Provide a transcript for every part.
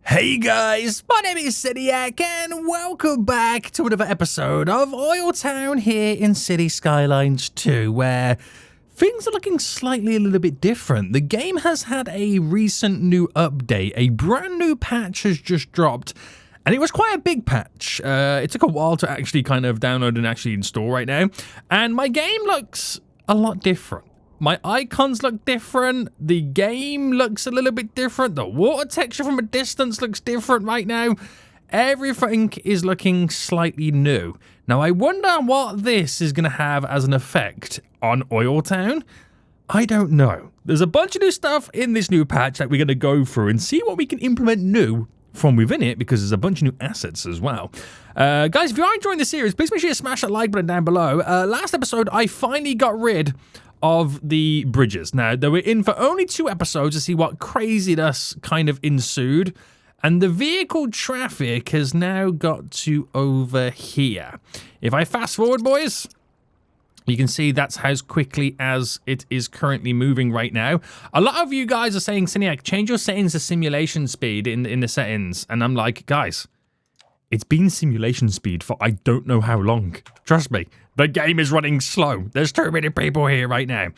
Hey guys, my name is Cidiac and welcome back to another episode of OilTown here in City Skylines 2, where things are looking slightly a little bit different. The game has had a recent new update, a brand new patch has just dropped, and it was quite a big patch. It took a while to actually kind of download and actually install right now, and my game looks a lot different. My icons look different, the game looks a little bit different, the water texture from a distance looks different right now. Everything is looking slightly new. Now I wonder what this is going to have as an effect on OilTown. I don't know. There's a bunch of new stuff in this new patch that we're going to go through and see what we can implement new from within it, because there's a bunch of new assets as well. Guys, if you are enjoying the series, please make sure you smash that like button down below. Last episode, I finally got rid of the bridges. Now, they were in for only 2 episodes to see what craziness kind of ensued, and the vehicle traffic has now got to over here. If I fast forward, boys, you can see that's how quickly as it is currently moving right now. A lot of you guys are saying, Cidiac, change your settings to simulation speed in the settings, and I'm like, guys, it's been simulation speed for I don't know how long. Trust me, the game is running slow. There's too many people here right now.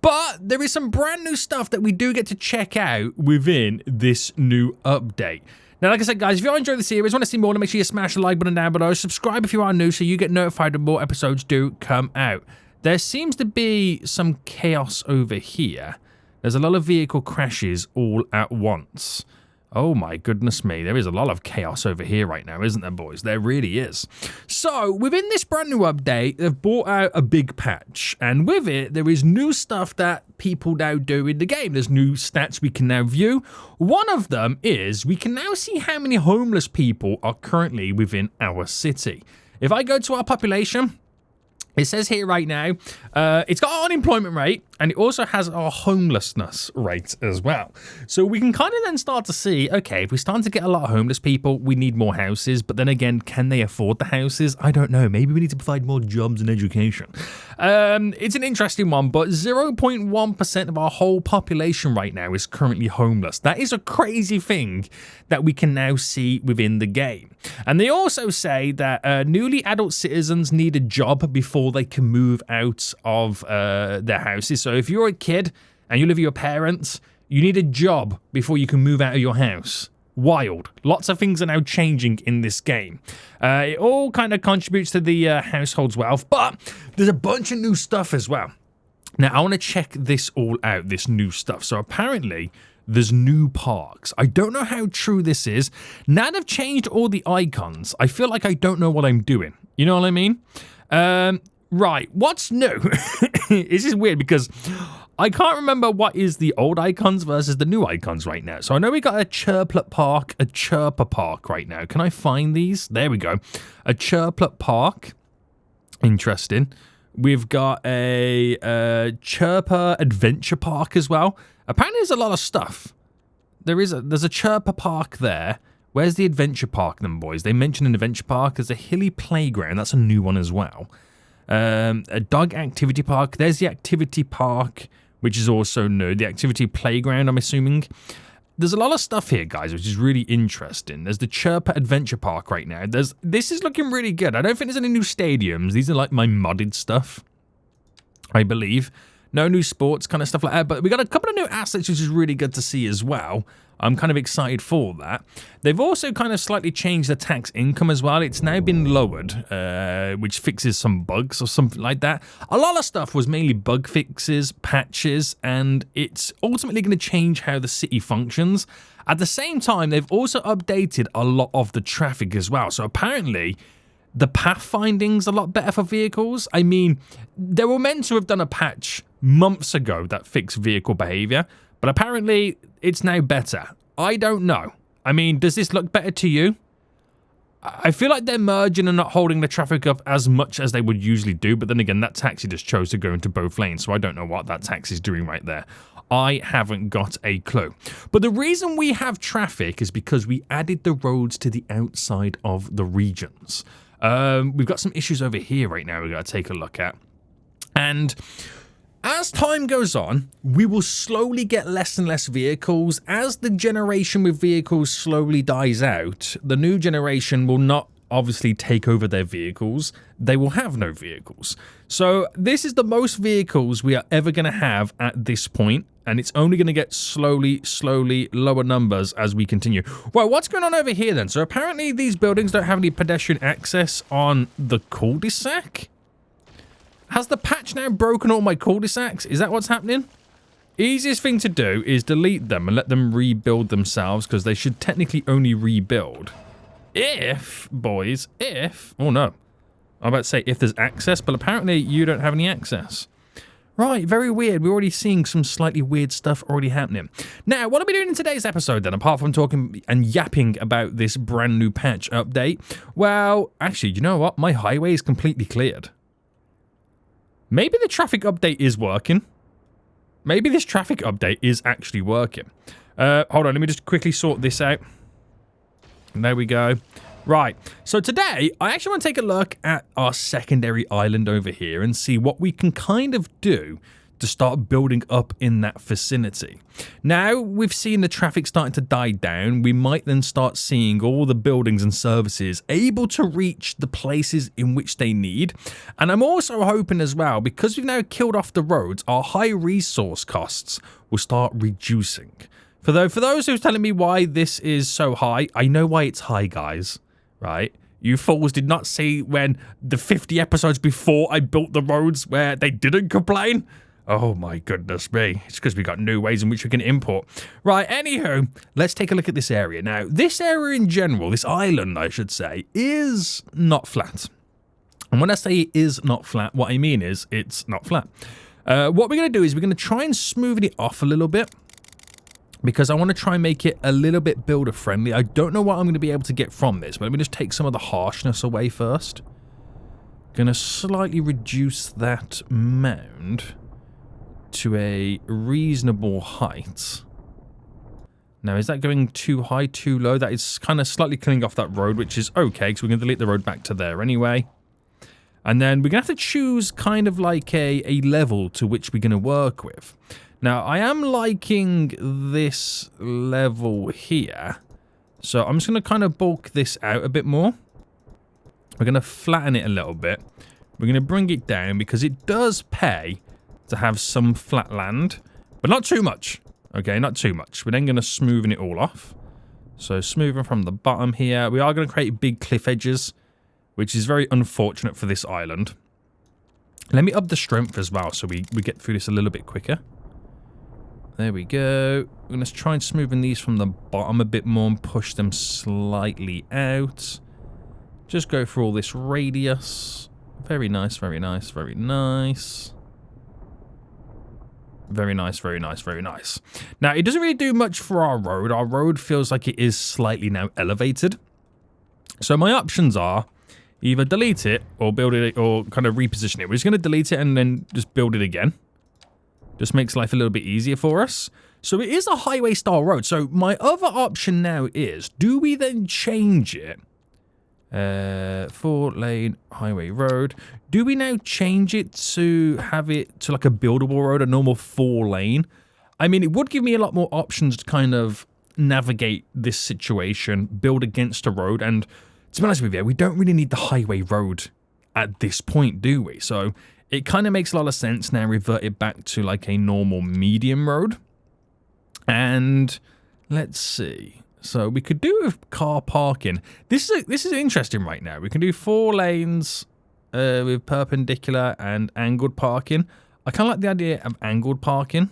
But there is some brand new stuff that we do get to check out within this new update. Now, like I said, guys, if you are enjoying the series, want to see more, then make sure you smash the like button down below. Subscribe if you are new so you get notified when more episodes do come out. There seems to be some chaos over here. There's a lot of vehicle crashes all at once. Oh my goodness me, there is a lot of chaos over here right now, isn't there, boys? There really is. So, within this brand new update, they've brought out a big patch, and with it, there is new stuff that people now do in the game. There's new stats we can now view. One of them is we can now see how many homeless people are currently within our city. If I go to our population, it says here right now, it's got our unemployment rate, and it also has our homelessness rate as well. So we can kind of then start to see, okay, if we're starting to get a lot of homeless people, we need more houses. But then again, can they afford the houses? I don't know. Maybe we need to provide more jobs and education. It's an interesting one, but 0.1% of our whole population right now is currently homeless. That is a crazy thing that we can now see within the game. And they also say that newly adult citizens need a job before they can move out of their houses. So if you're a kid and you live with your parents, you need a job before you can move out of your house. Wild. Lots of things are now changing in this game. It all kind of contributes to the household's wealth, but there's a bunch of new stuff as well. Now, I want to check this all out, this new stuff. So apparently, there's new parks. I don't know how true this is. Now they've changed all the icons, I feel like I don't know what I'm doing. You know what I mean? Right, what's new? This is weird because I can't remember what is the old icons versus the new icons right now. So I know we got a Chirplet Park, a Chirper Park right now. Can I find these? There we go. A Chirplet Park. Interesting. We've got a Chirper Adventure Park as well. Apparently there's a lot of stuff. There's a Chirper Park there. Where's the Adventure Park then, boys? They mentioned an Adventure Park. There's a Hilly Playground. That's a new one as well. A Dog Activity Park. There's the Activity Park, which is also new. The Activity Playground, I'm assuming. There's a lot of stuff here, guys, which is really interesting. There's the Chirper Adventure Park right now. This is looking really good. I don't think there's any new stadiums. These are like my modded stuff, I believe. No new sports kind of stuff like that, but we got a couple of new assets, which is really good to see as well. I'm kind of excited for that. They've also kind of slightly changed the tax income as well. It's now been lowered, which fixes some bugs or something like that. A lot of stuff was mainly bug fixes, patches, and it's ultimately going to change how the city functions. At the same time, they've also updated a lot of the traffic as well. So apparently, the pathfinding's a lot better for vehicles. I mean, they were meant to have done a patch months ago that fixed vehicle behavior, but apparently it's now better. I don't know. I mean, does this look better to you? I feel like they're merging and not holding the traffic up as much as they would usually do, but then again, that taxi just chose to go into both lanes, so I don't know what that taxi's doing right there. I haven't got a clue. But the reason we have traffic is because we added the roads to the outside of the regions. We've got some issues over here right now we've got to take a look at. And As time goes on, we will slowly get less and less vehicles. As the generation with vehicles slowly dies out, the new generation will not obviously take over their vehicles. They will have no vehicles. So this is the most vehicles we are ever going to have at this point, and it's only going to get slowly lower numbers as we continue. Well, what's going on over here then? So apparently these buildings don't have any pedestrian access on the cul-de-sac. Has the patch now broken all my cul-de-sacs? Is that what's happening? Easiest thing to do is delete them and let them rebuild themselves, because they should technically only rebuild. If, boys, if... Oh, no. I'm about to say if there's access, but apparently you don't have any access. Right, very weird. We're already seeing some slightly weird stuff already happening. Now, what are we doing in today's episode then, apart from talking and yapping about this brand new patch update? Well, actually, you know what? My highway is completely cleared. Maybe the traffic update is working. Maybe this traffic update is actually working. Hold on, let me just quickly sort this out. There we go. Right, so today, I actually want to take a look at our secondary island over here and see what we can kind of do to start building up in that vicinity. Now, we've seen the traffic starting to die down. We might then start seeing all the buildings and services able to reach the places in which they need. And I'm also hoping as well, because we've now killed off the roads, our high resource costs will start reducing. For those who's telling me why this is so high, I know why it's high, guys. Right? You fools did not see when the 50 episodes before I built the roads where they didn't complain. Oh my goodness me. It's because we got new ways in which we can import. Right, anywho, let's take a look at this area. Now, this area in general, this island, I should say, is not flat. And when I say it is not flat, what I mean is it's not flat. What we're going to do is we're going to try and smoothen it off a little bit, because I want to try and make it a little bit builder friendly. I don't know what I'm going to be able to get from this, but let me just take some of the harshness away first. Going to slightly reduce that mound to a reasonable height. Now, is that going too high, too low? That is kind of slightly killing off that road, which is okay, because we're going to delete the road back to there anyway. And then we're going to have to choose kind of like a level to which we're going to work with. Now, I am liking this level here, so I'm just going to kind of bulk this out a bit more. We're going to flatten it a little bit. We're going to bring it down because it does pay to have some flat land, but not too much. Okay, not too much. We're then going to smoothen it all off. So smoothing from the bottom here. We are going to create big cliff edges, which is very unfortunate for this island. Let me up the strength as well so we get through this a little bit quicker. There we go. We're going to try and smoothen these from the bottom a bit more and push them slightly out. Just go through all this radius. Very nice, very nice, very nice. Very nice, very nice, very nice. Now, it doesn't really do much for our road. Our road feels like it is slightly now elevated. So my options are either delete it or build it or kind of reposition it. We're just going to delete it and then just build it again. Just makes life a little bit easier for us. So it is a highway style road. So my other option now is, do we then change it? 4-lane highway road. Do we now change it to have it to like a buildable road, a normal 4-lane? I mean, it would give me a lot more options to kind of navigate this situation, build against a road. And to be honest with you, we don't really need the highway road at this point, do we? So it kind of makes a lot of sense now, revert it back to like a normal medium road. And let's see. So we could do with car parking. This is interesting right now. We can do 4 lanes with perpendicular and angled parking. I kind of like the idea of angled parking.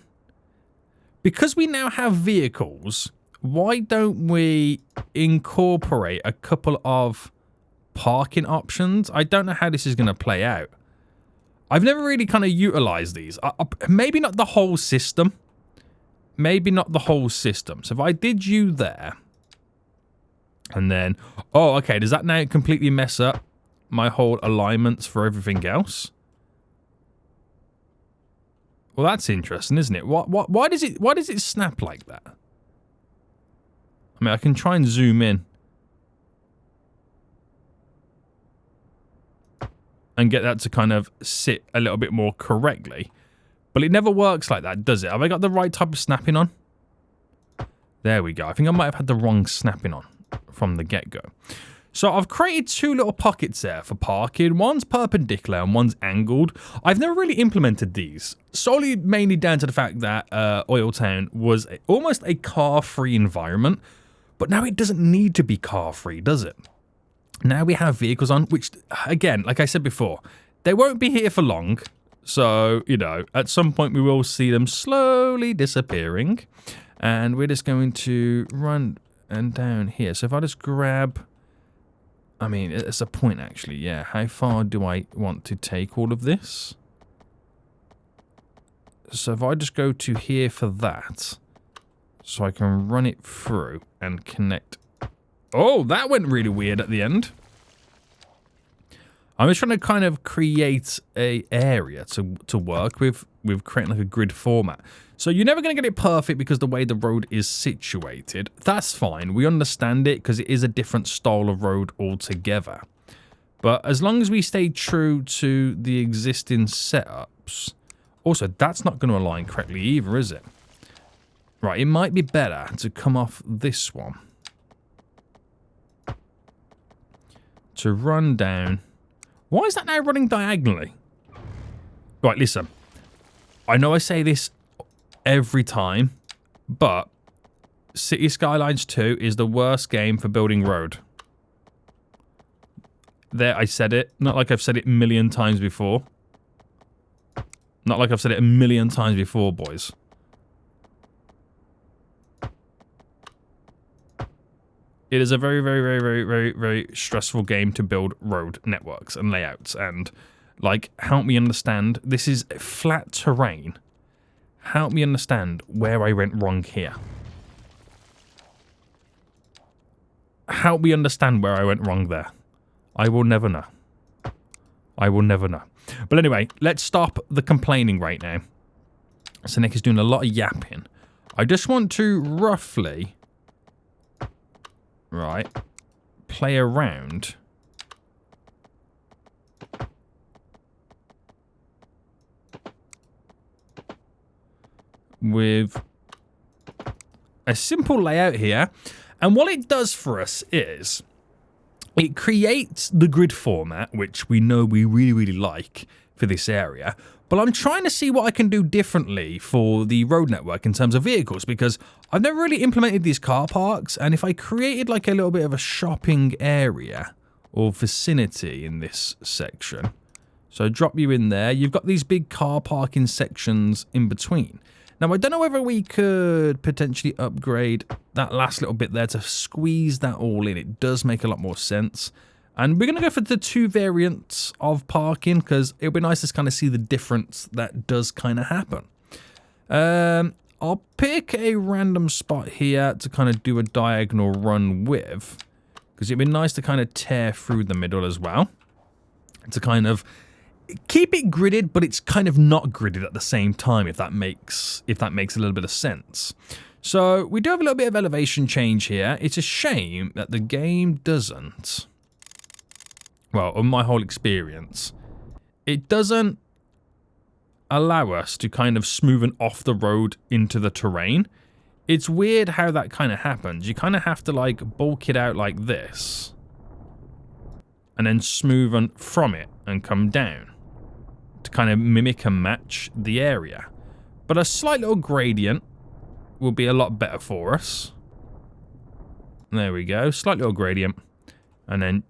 Because we now have vehicles, why don't we incorporate a couple of parking options? I don't know how this is going to play out. I've never really kind of utilized these. Maybe not the whole system. Maybe not the whole system. So if I did you there, and then, oh, okay, does that now completely mess up my whole alignments for everything else? Well, that's interesting, isn't it? Why does it snap like that? I mean, I can try and zoom in and get that to kind of sit a little bit more correctly. But it never works like that, does it? Have I got the right type of snapping on? There we go. I think I might have had the wrong snapping on from the get-go. So I've created two little pockets there for parking. One's perpendicular and one's angled. I've never really implemented these, solely mainly down to the fact that OilTown was almost a car-free environment. But now it doesn't need to be car-free, does it? Now we have vehicles on, which, again, like I said before, they won't be here for long. So, you know, at some point we will see them slowly disappearing. And we're just going to run and down here. So if I just grab... I mean, it's a point, actually, yeah. How far do I want to take all of this? So if I just go to here for that, so I can run it through and connect... Oh, that went really weird at the end. I'm just trying to kind of create a area to work with creating like a grid format. So you're never going to get it perfect because the way the road is situated. That's fine. We understand it because it is a different style of road altogether. But as long as we stay true to the existing setups... Also, that's not going to align correctly either, is it? Right, it might be better to come off this one. To run down... Why is that now running diagonally? Right, listen. I know I say this every time, but City Skylines 2 is the worst game for building road. There, I said it. Not like I've said it a million times before. Not like I've said it a million times before, boys. It is a very, very, very, very, very, very stressful game to build road networks and layouts. And, like, help me understand. This is flat terrain. Help me understand where I went wrong here. Help me understand where I went wrong there. I will never know. I will never know. But anyway, let's stop the complaining right now. So Nick is doing a lot of yapping. I just want to roughly... Right. Play around. With a simple layout here. And what it does for us is it creates the grid format, which we know we really, really like for this area. But I'm trying to see what I can do differently for the road network in terms of vehicles, because I've never really implemented these car parks. And if I created like a little bit of a shopping area or vicinity in this section, so drop you in there, you've got these big car parking sections in between. Now, I don't know whether we could potentially upgrade that last little bit there to squeeze that all in. It does make a lot more sense. And we're going to go for the two variants of parking because it would be nice to kind of see the difference that does kind of happen. I'll pick a random spot here to kind of do a diagonal run with, because it'd be nice to kind of tear through the middle as well. To kind of keep it gridded, but it's kind of not gridded at the same time, if that makes a little bit of sense. So we do have a little bit of elevation change here. It's a shame that the game doesn't... Well, on my whole experience, it doesn't allow us to kind of smoothen off the road into the terrain. It's weird how that kind of happens. You kind of have to like bulk it out like this and then smoothen from it and come down to kind of mimic and match the area. But a slight little gradient will be a lot better for us. There we go. Slight little gradient. And then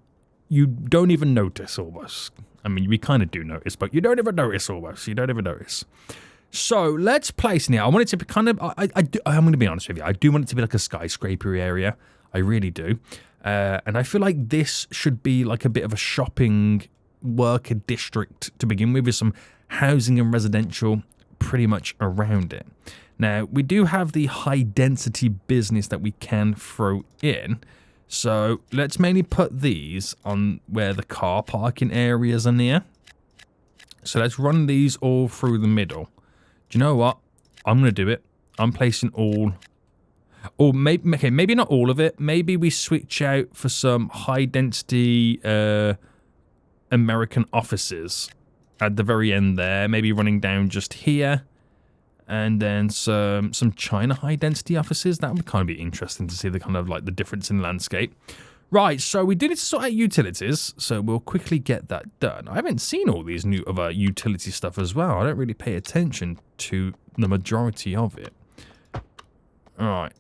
you don't even notice almost. I mean, we kind of do notice, but you don't even notice almost. You don't even notice. So let's place now. I want it to be kind of... I'm going to be honest with you. I do want it to be like a skyscraper area. I really do. And I feel like this should be like a bit of a shopping worker district to begin with some housing and residential pretty much around it. Now, we do have the high density business that we can throw in. So let's mainly put these on where the car parking areas are near. So let's run these all through the middle. Do you know what? I'm going to do it. I'm placing all... Or maybe, okay, maybe not all of it. Maybe we switch out for some high density American offices at the very end there. Maybe running down just here. And then some China high density offices. That would kind of be interesting to see the kind of like the difference in landscape. Right, so we do need to sort out utilities, so we'll quickly get that done. I haven't seen all these new other utility stuff as well. I don't really pay attention to the majority of it. Alright.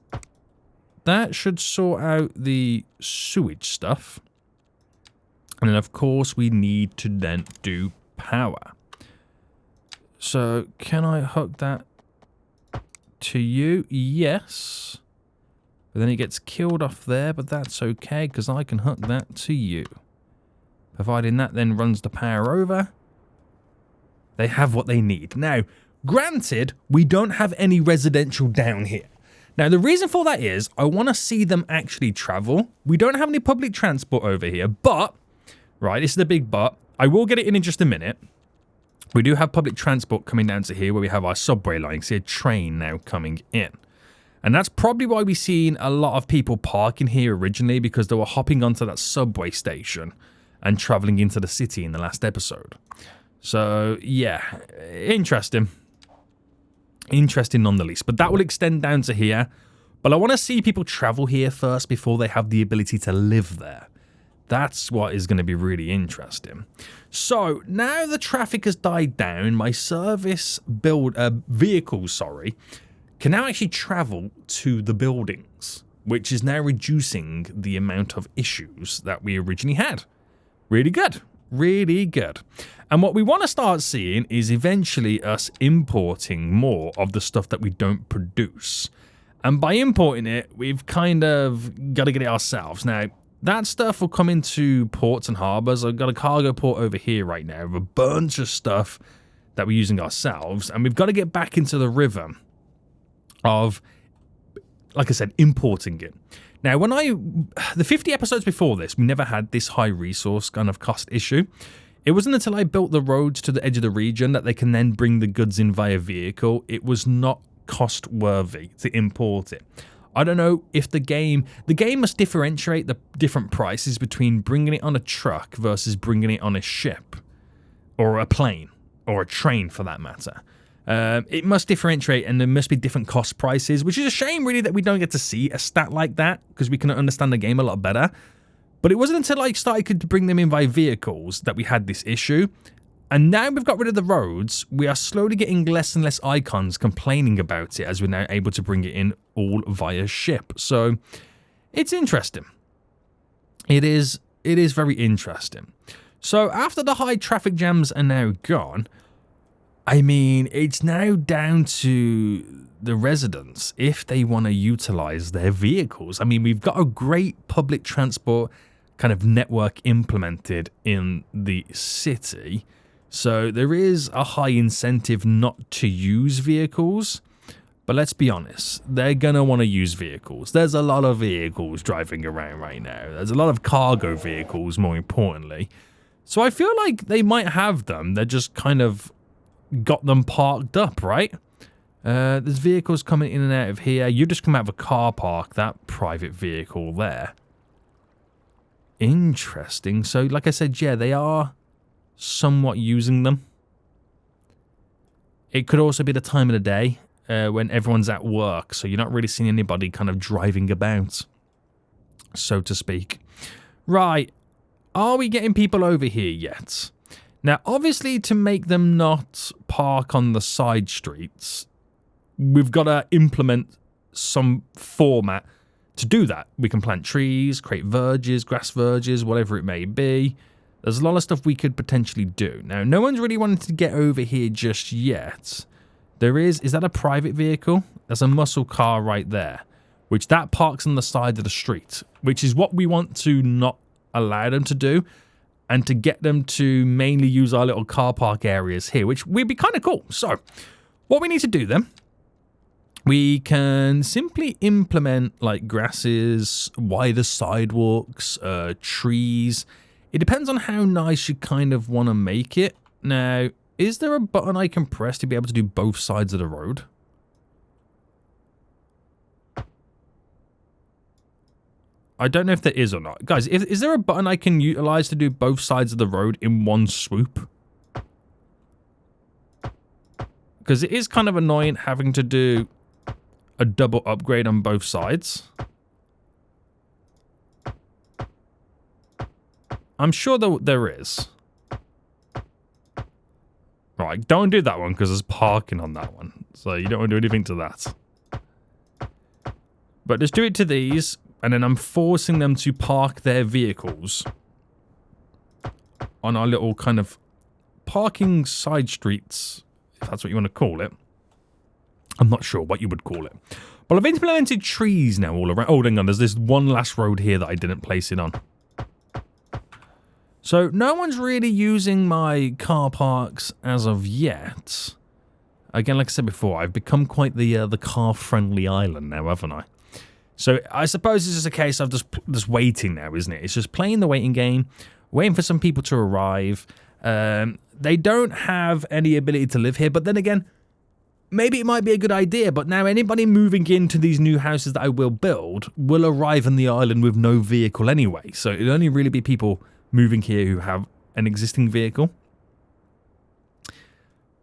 That should sort out the sewage stuff. And then, of course, we need to then do power. So, can I hook that to you? Yes. But then it gets killed off there, but that's okay, because I can hook that to you. Providing that then runs the power over. They have what they need. Now, granted, we don't have any residential down here. Now, the reason for that is, I want to see them actually travel. We don't have any public transport over here, but, right, this is the big but. I will get it in just a minute. We do have public transport coming down to here, where we have our subway line. See a train now coming in. And that's probably why we've seen a lot of people parking here originally, because they were hopping onto that subway station and traveling into the city in the last episode. So, yeah, interesting. Interesting none the least. But that will extend down to here. But I want to see people travel here first before they have the ability to live there. That's what is going to be really interesting. So, now the traffic has died down, my service vehicles, can now actually travel to the buildings, which is now reducing the amount of issues that we originally had. Really good. Really good. And what we want to start seeing is eventually us importing more of the stuff that we don't produce. And by importing it, we've kind of got to get it ourselves. Now, that stuff will come into ports and harbors. I've got a cargo port over here right now with a bunch of stuff that we're using ourselves. And we've got to get back into the rhythm of, like I said, importing it. Now, the 50 episodes before this, we never had this high resource kind of cost issue. It wasn't until I built the roads to the edge of the region that they can then bring the goods in via vehicle. It was not cost worthy to import it. I don't know if the game must differentiate the different prices between bringing it on a truck versus bringing it on a ship or a plane or a train for that matter. It must differentiate, and there must be different cost prices, which is a shame really that we don't get to see a stat like that, because we can understand the game a lot better. But it wasn't until I started to bring them in by vehicles that we had this issue. And now we've got rid of the roads, we are slowly getting less and less icons complaining about it, as we're now able to bring it in all via ship. So it's interesting. It is very interesting. So after the high traffic jams are now gone, I mean, it's now down to the residents if they want to utilize their vehicles. I mean, we've got a great public transport kind of network implemented in the city. So there is a high incentive not to use vehicles. But let's be honest, they're going to want to use vehicles. There's a lot of vehicles driving around right now. There's a lot of cargo vehicles, more importantly. So I feel like they might have them. They're just kind of got them parked up, right? There's vehicles coming in and out of here. You just come out of a car park, that private vehicle there. Interesting. So, like I said, yeah, they are somewhat using them. It could also be the time of the day when everyone's at work, so you're not really seeing anybody kind of driving about, so to speak. Right. Are we getting people over here yet? Now, obviously, to make them not park on the side streets, we've got to implement some format to do that. We can plant trees, create verges, grass verges, whatever it may be. There's a lot of stuff we could potentially do. Now, no one's really wanted to get over here just yet. Is that a private vehicle? There's a muscle car right there, which that parks on the side of the street, which is what we want to not allow them to do, and to get them to mainly use our little car park areas here, which would be kind of cool. So, what we need to do then, we can simply implement like grasses, wider sidewalks, trees. It depends on how nice you kind of want to make it. Now, is there a button I can press to be able to do both sides of the road? I don't know if there is or not. Guys, is there a button I can utilize to do both sides of the road in one swoop? Because it is kind of annoying having to do a double upgrade on both sides. I'm sure there is. Right, don't do that one because there's parking on that one. So you don't want to do anything to that. But just do it to these, and then I'm forcing them to park their vehicles on our little kind of parking side streets, if that's what you want to call it. I'm not sure what you would call it. But I've implemented trees now all around. Oh, hang on, there's this one last road here that I didn't place it on. So no one's really using my car parks as of yet. Again, like I said before, I've become quite the car-friendly island now, haven't I? So I suppose it's just a case of just waiting now, isn't it? It's just playing the waiting game, waiting for some people to arrive. They don't have any ability to live here, but then again, maybe it might be a good idea. But now anybody moving into these new houses that I will build will arrive on the island with no vehicle anyway. So it'll only really be people moving here who have an existing vehicle.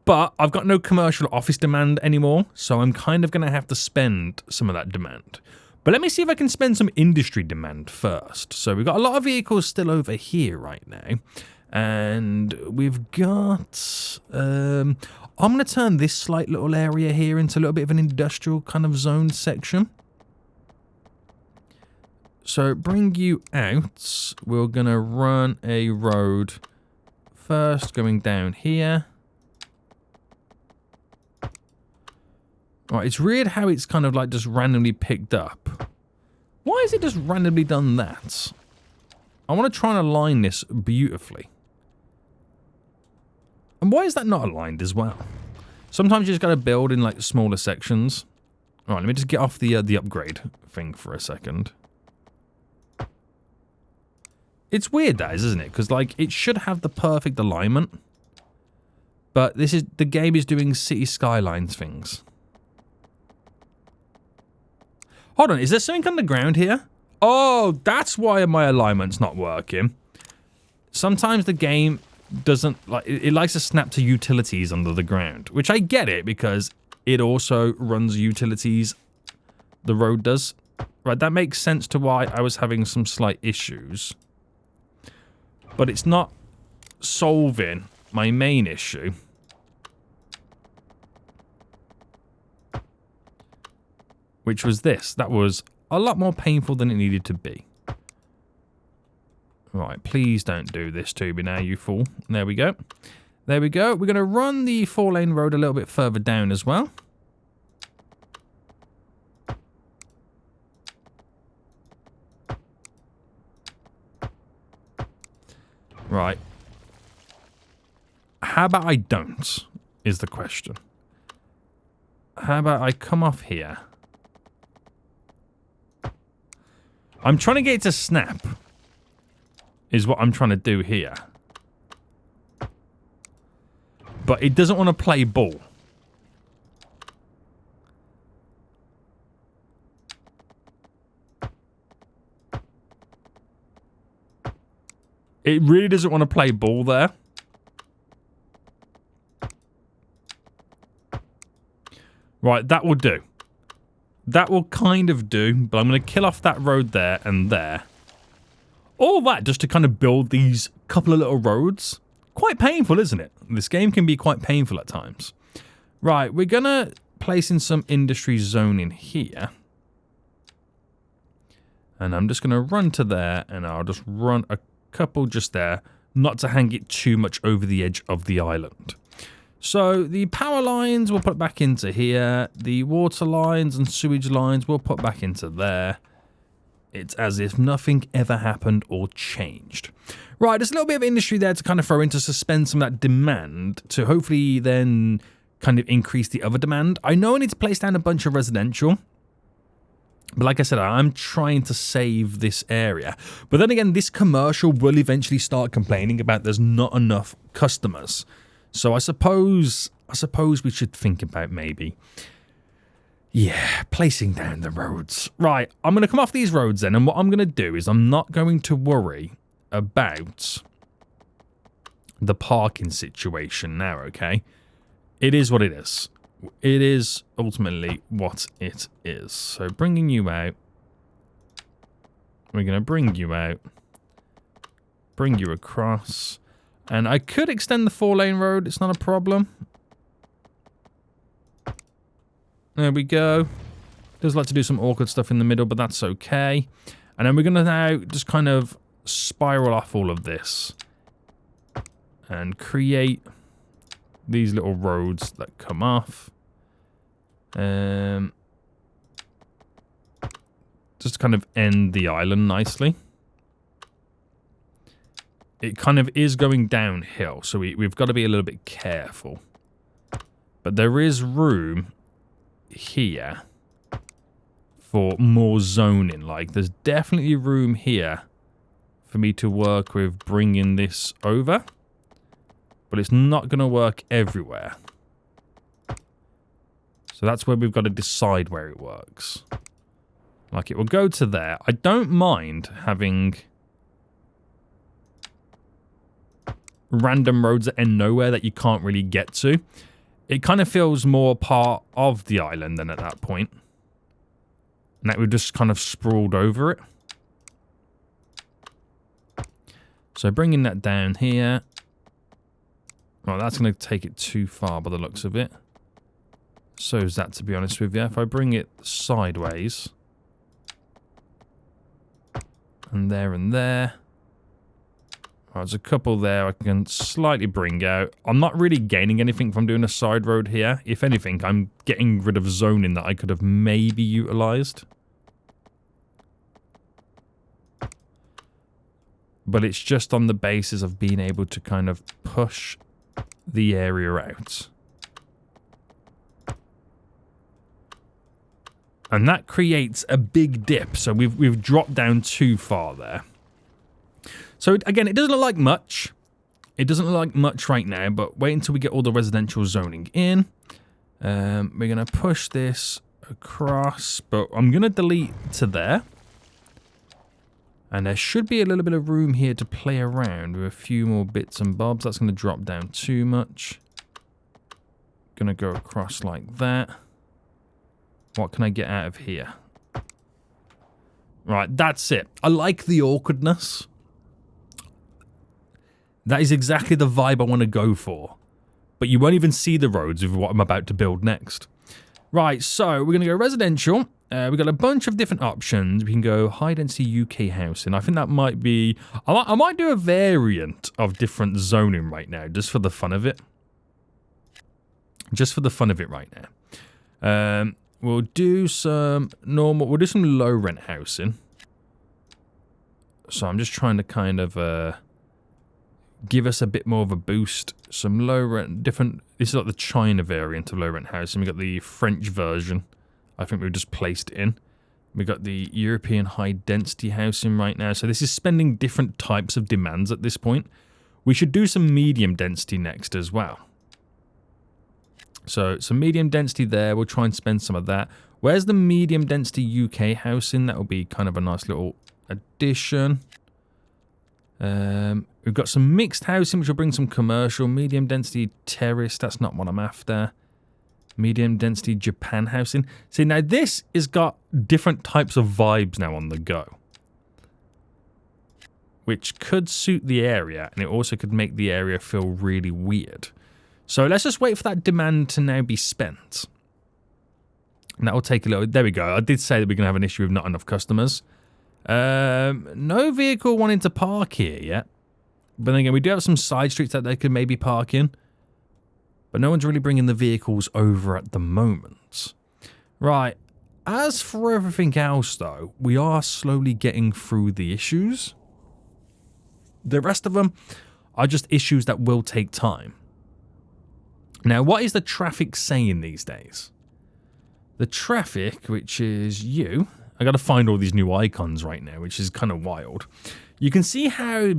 But I've got no commercial office demand anymore, so I'm kind of going to have to spend some of that demand. But let me see if I can spend some industry demand first. So we've got a lot of vehicles still over here right now. And we've got... I'm going to turn this slight little area here into a little bit of an industrial kind of zone section. So bring you out. We're going to run a road first going down here. Right, it's weird how it's kind of like just randomly picked up. Why is it just randomly done that? I want to try and align this beautifully. And why is that not aligned as well? Sometimes you just got to build in like smaller sections. All right, let me just get off the upgrade thing for a second. It's weird that is, isn't it? Because like it should have the perfect alignment, but the game is doing city skylines things. Hold on, is there something on the ground here? Oh, that's why my alignment's not working. Sometimes the game doesn't like it likes to snap to utilities under the ground, which I get it because it also runs utilities. The road does. Right, that makes sense to why I was having some slight issues. But it's not solving my main issue. Which was this. That was a lot more painful than it needed to be. Right, please don't do this to me now, you fool. There we go. There we go. We're going to run the 4-lane road a little bit further down as well. Right. How about I don't, is the question. How about I come off here? I'm trying to get it to snap, is what I'm trying to do here. But it doesn't want to play ball. It really doesn't want to play ball there. Right, that will do. That will kind of do, but I'm going to kill off that road there and there. All that just to kind of build these couple of little roads. Quite painful, isn't it? This game can be quite painful at times. Right, we're going to place in some industry zone in here. And I'm just going to run to there, and I'll just run a couple just there, not to hang it too much over the edge of the island. So the power lines we'll put back into here. The water lines and sewage lines we'll put back into there. It's as if nothing ever happened or changed. Right, there's a little bit of industry there to kind of throw in to suspend some of that demand to hopefully then kind of increase the other demand. I know I need to place down a bunch of residential. But like I said, I'm trying to save this area. But then again, this commercial will eventually start complaining about there's not enough customers. So I suppose we should think about maybe, yeah, placing down the roads. Right, I'm going to come off these roads then. And what I'm going to do is I'm not going to worry about the parking situation now, okay? It is what it is. it is ultimately what it is. So bringing you out. We're going to bring you out. Bring you across. And I could extend the 4-lane road. It's not a problem. There we go. Does like to do some awkward stuff in the middle, but that's okay. And then we're going to now just kind of spiral off all of this. And create these little roads that come off. Just to kind of end the island nicely. It kind of is going downhill, so we've got to be a little bit careful. But there is room here for more zoning. Like, there's definitely room here for me to work with bringing this over. But it's not going to work everywhere. So that's where we've got to decide where it works. Like, it will go to there. I don't mind having random roads that end nowhere that you can't really get to. It kind of feels more part of the island than at that point. And that we've just kind of sprawled over it. So bringing that down here. Well, that's going to take it too far by the looks of it. So is that, to be honest with you. If I bring it sideways. And there. There's a couple there I can slightly bring out. I'm not really gaining anything from doing a side road here. If anything, I'm getting rid of zoning that I could have maybe utilized. But it's just on the basis of being able to kind of push the area out. And that creates a big dip. So we've dropped down too far there. So again, it doesn't look like much. It doesn't look like much right now, but wait until we get all the residential zoning in. We're going to push this across, but I'm going to delete to there. And there should be a little bit of room here to play around with a few more bits and bobs. That's going to drop down too much. Going to go across like that. What can I get out of here? Right, that's it. I like the awkwardness. That is exactly the vibe I want to go for. But you won't even see the roads with what I'm about to build next. Right, so we're going to go residential. We've got a bunch of different options. We can go high-density UK housing. I think that might be... I might do a variant of different zoning right now, just for the fun of it. Just for the fun of it right now. We'll do some normal... We'll do some low-rent housing. So I'm just trying to kind of... give us a bit more of a boost. Some low rent, different. This is like the China variant of low rent housing. We got the French version. I think we've just placed in. We got the European high density housing right now. So this is spending different types of demands at this point. We should do some medium density next as well. So some medium density there. We'll try and spend some of that. Where's the medium density UK housing? That will be kind of a nice little addition. We've got some mixed housing, which will bring some commercial. Medium density terrace, that's not what I'm after. Medium density Japan housing. See, now this has got different types of vibes now on the go. Which could suit the area, and it also could make the area feel really weird. So let's just wait for that demand to now be spent. And that will take a little... There we go. I did say that we're going to have an issue with not enough customers. No vehicle wanting to park here yet. But then again, we do have some side streets that they could maybe park in. But no one's really bringing the vehicles over at the moment. Right. As for everything else, though, we are slowly getting through the issues. The rest of them are just issues that will take time. Now, what is the traffic saying these days? The traffic, which is you... I got to find all these new icons right now, which is kind of wild. You can see how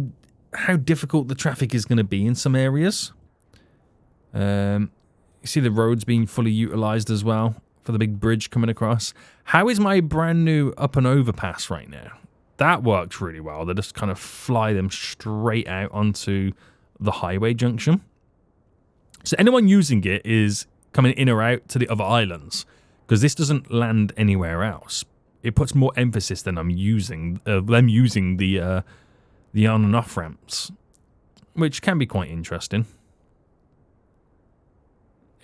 difficult the traffic is going to be in some areas. You see the roads being fully utilized as well for the big bridge coming across. How is my brand new up and overpass right now? That works really well. They just kind of fly them straight out onto the highway junction. So anyone using it is coming in or out to the other islands, because this doesn't land anywhere else. It puts more emphasis than them using the on and off ramps, which can be quite interesting.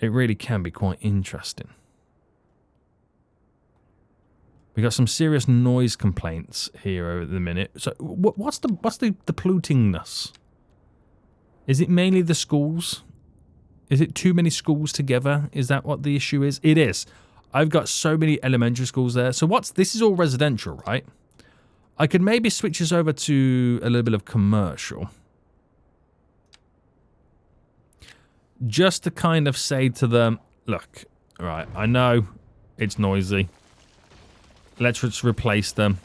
It really can be quite interesting. We got some serious noise complaints here over the minute. So what's the pollutingness? Is it mainly the schools? Is it too many schools together? Is that what the issue is? It is. I've got so many elementary schools there. So this is all residential, right? I could maybe switch this over to a little bit of commercial. Just to kind of say to them, look, right, I know it's noisy. Let's just replace them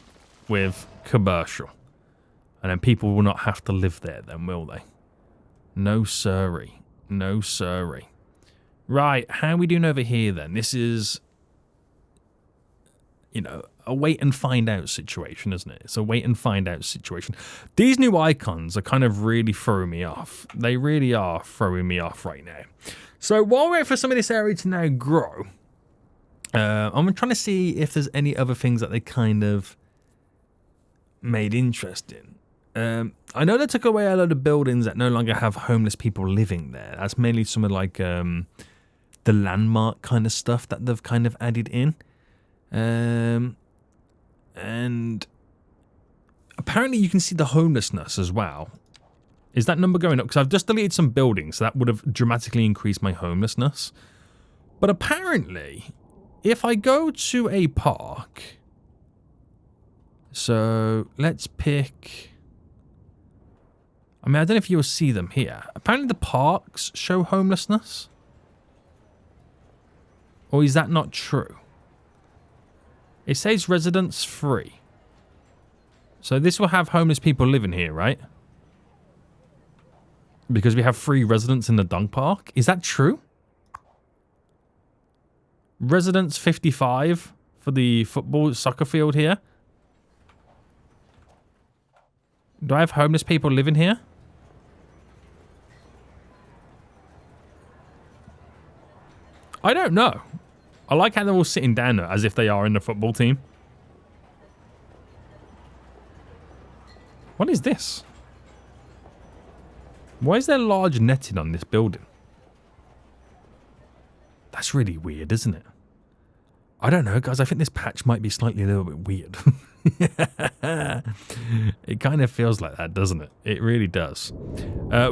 with commercial. And then people will not have to live there then, will they? No siree. No siree. Right, how are we doing over here then? This is, you know, a wait and find out situation, isn't it? It's a wait and find out situation. These new icons are kind of really throwing me off. They really are throwing me off right now. So while we're waiting for some of this area to now grow, I'm trying to see if there's any other things that they kind of made interesting. I know they took away a lot of buildings that no longer have homeless people living there. That's mainly some of like the landmark kind of stuff that they've kind of added in. And apparently you can see the homelessness as well. Is that number going up? Because I've just deleted some buildings, so that would have dramatically increased my homelessness. But apparently, if I go to a park, so let's pick, I mean, I don't know if you'll see them here. Apparently the parks show homelessness. Or is that not true? It says residents free. So this will have homeless people living here, right? Because we have free residents in the dog park. Is that true? Residents 55 for the soccer field here. Do I have homeless people living here? I don't know. I like how they're all sitting down there as if they are in the football team. What is this? Why is there large netting on this building? That's really weird, isn't it? I don't know, guys. I think this patch might be slightly a little bit weird. It kind of feels like that, doesn't it? It really does.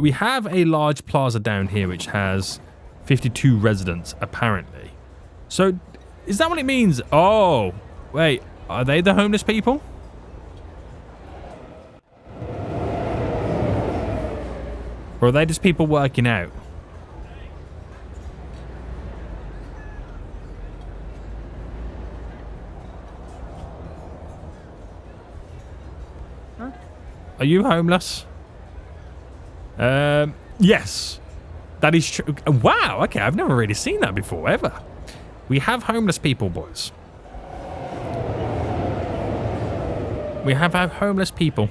We have a large plaza down here which has 52 residents, apparently. So, is that what it means? Oh, wait. Are they the homeless people? Or are they just people working out? Are you homeless? Yes. That is true. Wow, okay, I've never really seen that before, ever. We have homeless people, boys. We have homeless people.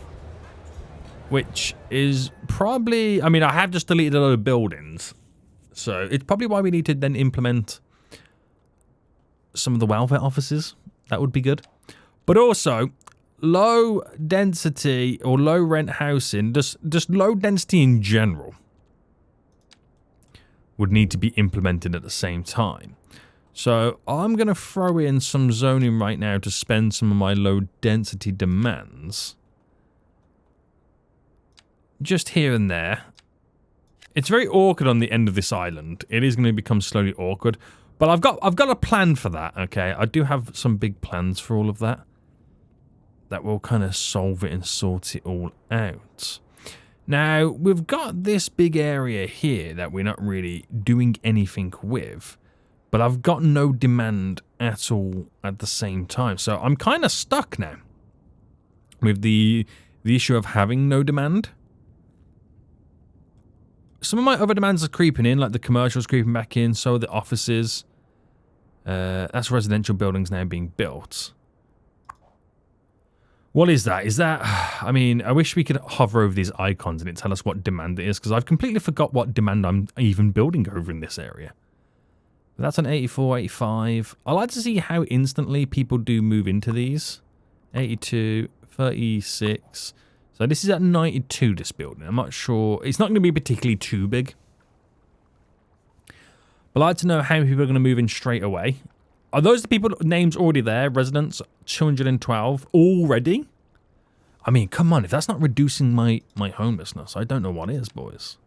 Which is probably, I mean, I have just deleted a lot of buildings. So it's probably why we need to then implement some of the welfare offices. That would be good. But also, low density or low rent housing, just low density in general, would need to be implemented at the same time. So I'm going to throw in some zoning right now to spend some of my low density demands. Just here and there. It's very awkward on the end of this island. It is going to become slowly awkward. But I've got a plan for that, okay? I do have some big plans for all of that. That will kind of solve it and sort it all out. Now, we've got this big area here that we're not really doing anything with. But I've got no demand at all at the same time. So I'm kind of stuck now with the issue of having no demand. Some of my other demands are creeping in, like the commercials creeping back in, so are the offices. That's residential buildings now being built. What is that? Is that... I mean, I wish we could hover over these icons and it tell us what demand it is, because I've completely forgot what demand I'm even building over in this area. That's an 84, 85. I like to see how instantly people do move into these. 82, 36. So this is at 92, this building. I'm not sure. It's not going to be particularly too big. But I'd like to know how many people are going to move in straight away. Are those the people, names already there? Residents, 212 already? I mean, come on. If that's not reducing my homelessness, I don't know what is, boys.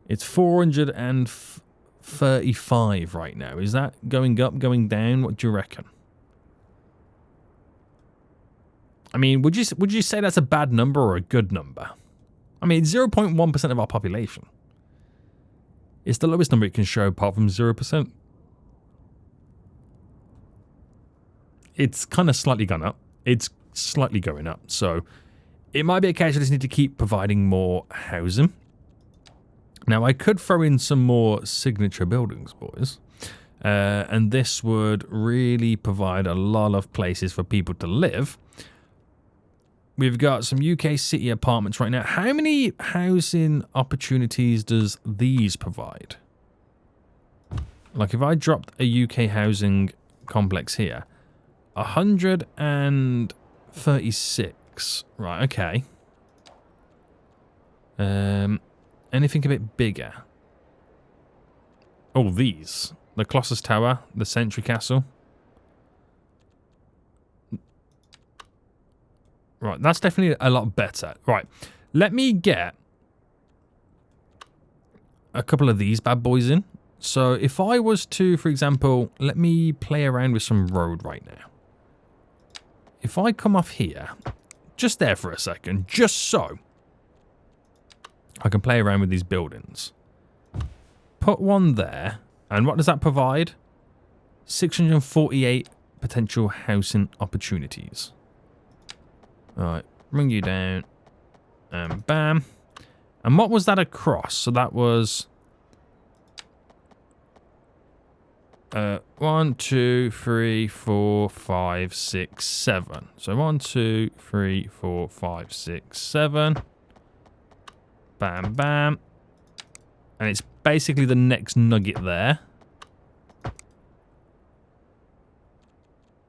It's 435 right now. Is that going up, going down? What do you reckon? I mean, would you say that's a bad number or a good number? I mean, it's 0.1% of our population. It's the lowest number it can show apart from 0%. It's kind of slightly gone up. It's slightly going up. So it might be a case I just need to keep providing more housing. Now, I could throw in some more signature buildings, boys. And this would really provide a lot of places for people to live. We've got some UK city apartments right now. How many housing opportunities does these provide? Like if I dropped a UK housing complex here, 136. Right, okay. Anything a bit bigger? Oh, these. The Colossus Tower, the Sentry Castle. Right, that's definitely a lot better. Right, let me get a couple of these bad boys in. So if I was to, for example, let me play around with some road right now. If I come off here, just there for a second, just so I can play around with these buildings. Put one there, and what does that provide? 648 potential housing opportunities. Alright, bring you down, and bam. And what was that across? So that was 1, 2, 3, 4, 5, 6, 7. So 1, 2, 3, 4, 5, 6, 7. Bam, bam. And it's basically the next nugget there.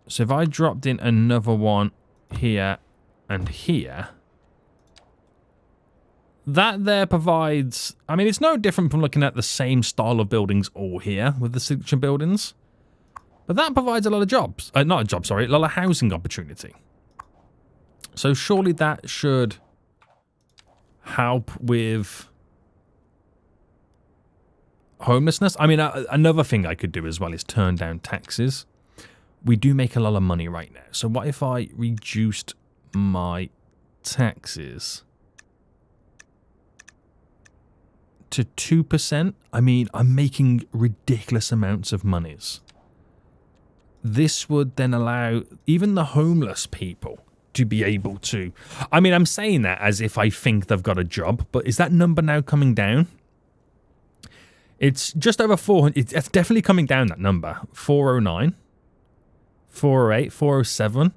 So if I dropped in another one here and here, that there provides, I mean, it's no different from looking at the same style of buildings all here with the signature buildings. But that provides a lot of jobs. Not a job, sorry, a lot of housing opportunity. So surely that should help with homelessness. I mean, another thing I could do as well is turn down taxes. We do make a lot of money right now. So what if I reduced my taxes to 2%? I mean, I'm making ridiculous amounts of monies. This would then allow even the homeless people to be able to... I mean, I'm saying that as if I think they've got a job, but is that number now coming down? It's just over 400. It's definitely coming down, that number. 409, 408, 407.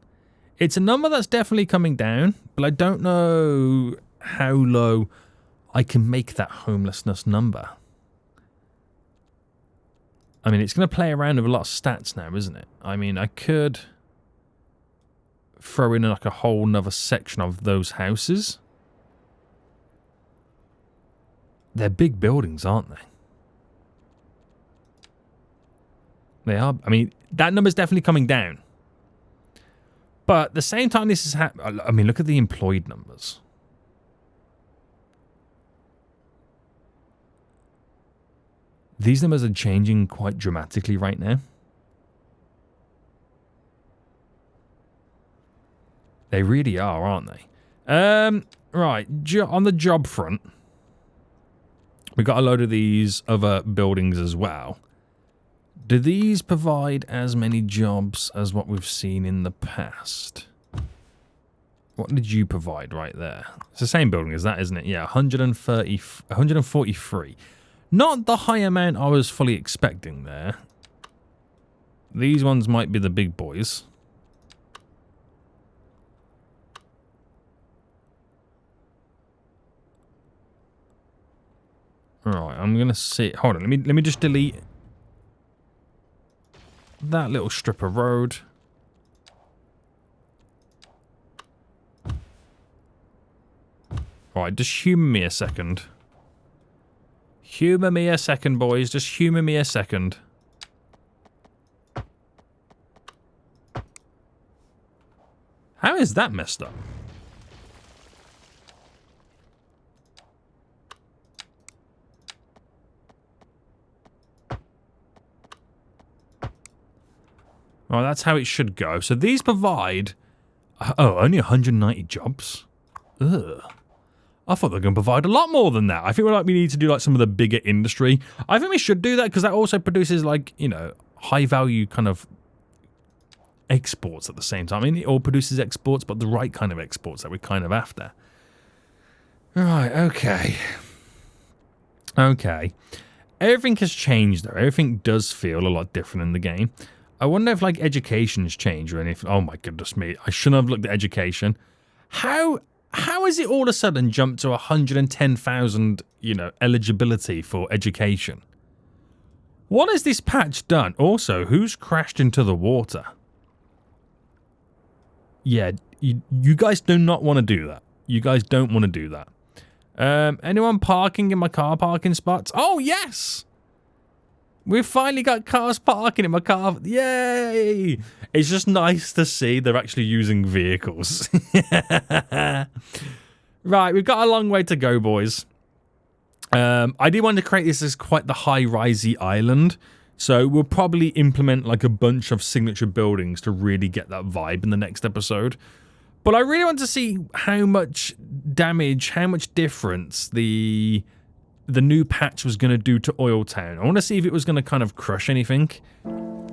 It's a number that's definitely coming down, but I don't know how low I can make that homelessness number. I mean, it's going to play around with a lot of stats now, isn't it? I mean, I could throw in like a whole nother section of those houses. They're big buildings, aren't they? They are. I mean, that number's definitely coming down. But at the same time this is happening, I mean, look at the employed numbers. These numbers are changing quite dramatically right now. They really are, aren't they? Right, on the job front, we got a load of these other buildings as well. Do these provide as many jobs as what we've seen in the past? What did you provide right there? It's the same building as that, isn't it? Yeah, 143. Not the high amount I was fully expecting there. These ones might be the big boys. Right, I'm gonna see. Hold on, let me just delete that little strip of road. Alright, just humour me a second. Humour me a second, boys. Just humour me a second. How is that messed up? Well, that's how it should go. So these provide... Oh, only 190 jobs? Ugh. I thought they were going to provide a lot more than that. I think we need to do like some of the bigger industry. I think we should do that because that also produces like, you know, high value kind of exports at the same time. I mean, it all produces exports, but the right kind of exports that we're kind of after. Right, okay. Okay. Everything has changed though. Everything does feel a lot different in the game. I wonder if like education has changed or anything. Oh my goodness me. I shouldn't have looked at education. How has it all of a sudden jumped to 110,000, you know, eligibility for education? What has this patch done? Also, who's crashed into the water? Yeah, you guys do not want to do that. You guys don't want to do that. Anyone parking in my car parking spots? Oh, yes! We've finally got cars parking in my car. Yay! It's just nice to see they're actually using vehicles. Right, we've got a long way to go, boys. I did want to create this as quite the high-risey island. So we'll probably implement like a bunch of signature buildings to really get that vibe in the next episode. But I really want to see how much damage, how much difference the new patch was going to do to OilTown. I want to see if it was going to kind of crush anything.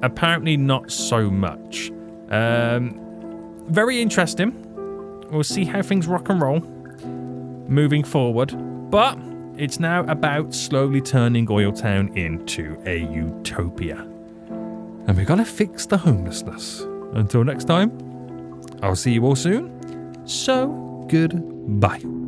Apparently not so much. Very interesting. We'll see how things rock and roll moving forward. But it's now about slowly turning OilTown into a utopia. And we've got to fix the homelessness. Until next time, I'll see you all soon. So, goodbye.